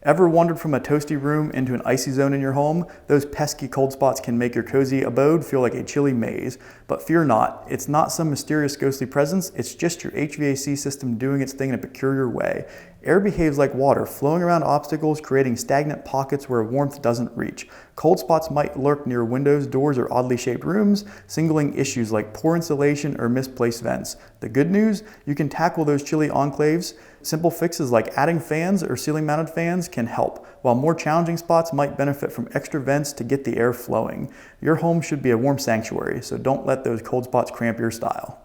Ever wandered from a toasty room into an icy zone in your home? Those pesky cold spots can make your cozy abode feel like a chilly maze. But fear not, it's not some mysterious ghostly presence, it's just your HVAC system doing its thing in a peculiar way. Air behaves like water, flowing around obstacles, creating stagnant pockets where warmth doesn't reach. Cold spots might lurk near windows, doors, or oddly shaped rooms, signaling issues like poor insulation or misplaced vents. The good news? You can tackle those chilly enclaves. Simple fixes like adding fans or ceiling-mounted fans can help, while more challenging spots might benefit from extra vents to get the air flowing. Your home should be a warm sanctuary, so don't let those cold spots cramp your style.